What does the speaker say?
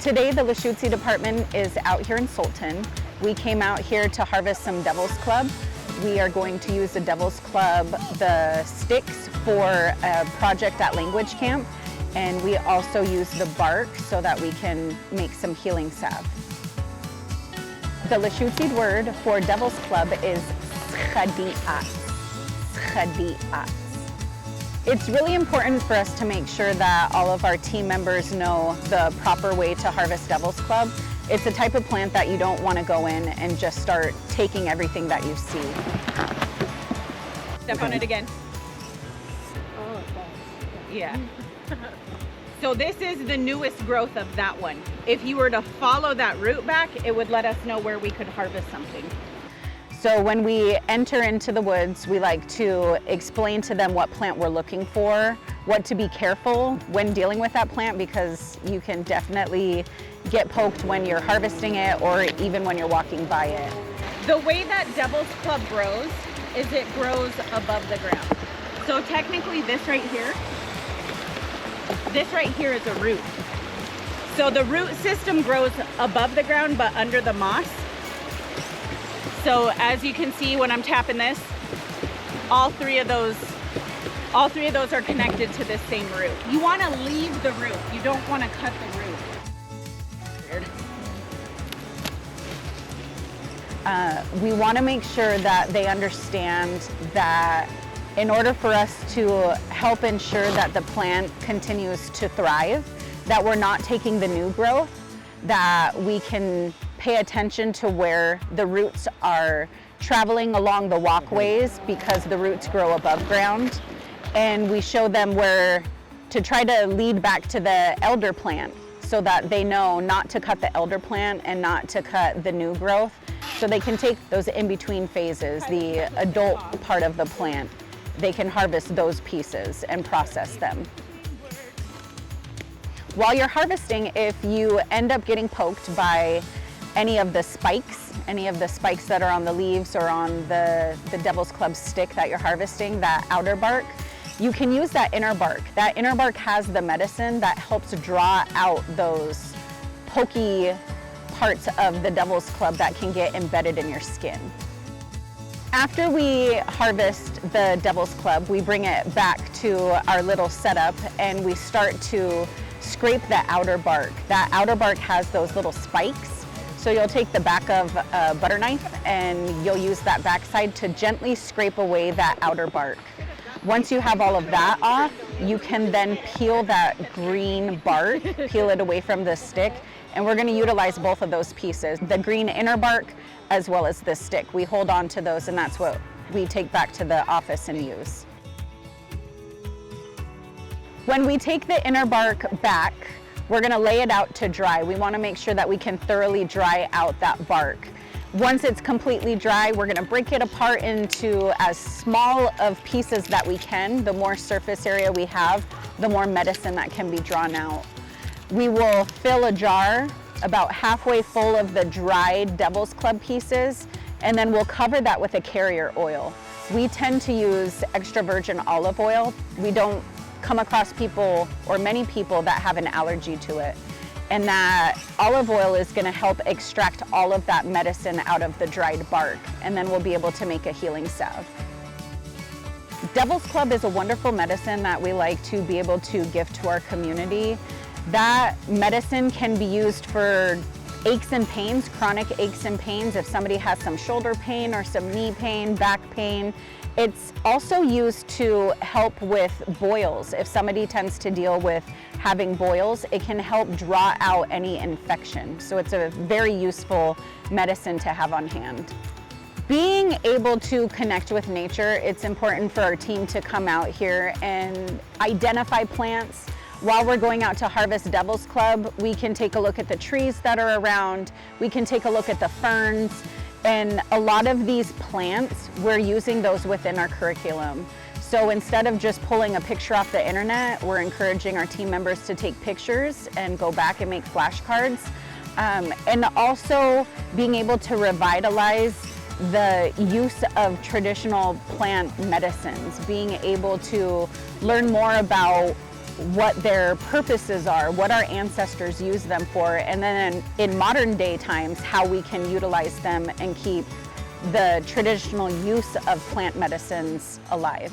Today, the Lushootseed Department is out here in Sultan. We came out here to harvest some Devil's Club. We are going to use the Devil's Club, the sticks, for a project at Language Camp. And we also use the bark so that we can make some healing salve. The Lushootseed word for Devil's Club is schadiat. Schadiat. It's really important for us to make sure that all of our team members know the proper way to harvest Devil's Club. It's a type of plant that you don't want to go in and just start taking everything that you see. Step on it again. Oh, okay. Yeah. So this is the newest growth of that one. If you were to follow that root back, it would let us know where we could harvest something. So when we enter into the woods, we like to explain to them what plant we're looking for, what to be careful when dealing with that plant, because you can definitely get poked when you're harvesting it or even when you're walking by it. The way that Devil's Club grows is it grows above the ground. So technically this right here is a root. So the root system grows above the ground but under the moss. So as you can see when I'm tapping this, all three of those are connected to this same root. You want to leave the root. You don't want to cut the root. We want to make sure that they understand that in order for us to help ensure that the plant continues to thrive, that we're not taking the new growth, that we can pay attention to where the roots are traveling along the walkways because the roots grow above ground. And we show them where to try to lead back to the elder plant so that they know not to cut the elder plant and not to cut the new growth. So they can take those in-between phases, the adult part of the plant. They can harvest those pieces and process them. While you're harvesting, if you end up getting poked by any of the spikes that are on the leaves or on the Devil's Club stick that you're harvesting, that outer bark, you can use that inner bark. That inner bark has the medicine that helps draw out those pokey parts of the Devil's Club that can get embedded in your skin. After we harvest the Devil's Club, we bring it back to our little setup and we start to scrape the outer bark. That outer bark has those little spikes. So you'll take the back of a butter knife and you'll use that backside to gently scrape away that outer bark. Once you have all of that off, you can then peel that green bark, peel it away from the stick, and we're going to utilize both of those pieces, the green inner bark as well as the stick. We hold on to those and that's what we take back to the office and use. When we take the inner bark back, we're going to lay it out to dry. We want to make sure that we can thoroughly dry out that bark. Once it's completely dry, we're going to break it apart into as small of pieces that we can. The more surface area we have, the more medicine that can be drawn out. We will fill a jar about halfway full of the dried Devil's Club pieces, and then we'll cover that with a carrier oil. We tend to use extra virgin olive oil. We don't come across people or many people that have an allergy to it. And that olive oil is going to help extract all of that medicine out of the dried bark, and then we'll be able to make a healing salve. Devil's Club is a wonderful medicine that we like to be able to give to our community. That medicine can be used for aches and pains, chronic aches and pains. If somebody has some shoulder pain or some knee pain, back pain. It's also used to help with boils. If somebody tends to deal with having boils, it can help draw out any infection. So it's a very useful medicine to have on hand. Being able to connect with nature, it's important for our team to come out here and identify plants. While we're going out to harvest Devil's Club, we can take a look at the trees that are around, we can take a look at the ferns, and a lot of these plants, we're using those within our curriculum. So instead of just pulling a picture off the internet, we're encouraging our team members to take pictures and go back and make flashcards. And also being able to revitalize the use of traditional plant medicines, being able to learn more about what their purposes are, what our ancestors used them for, and then in modern day times, how we can utilize them and keep the traditional use of plant medicines alive.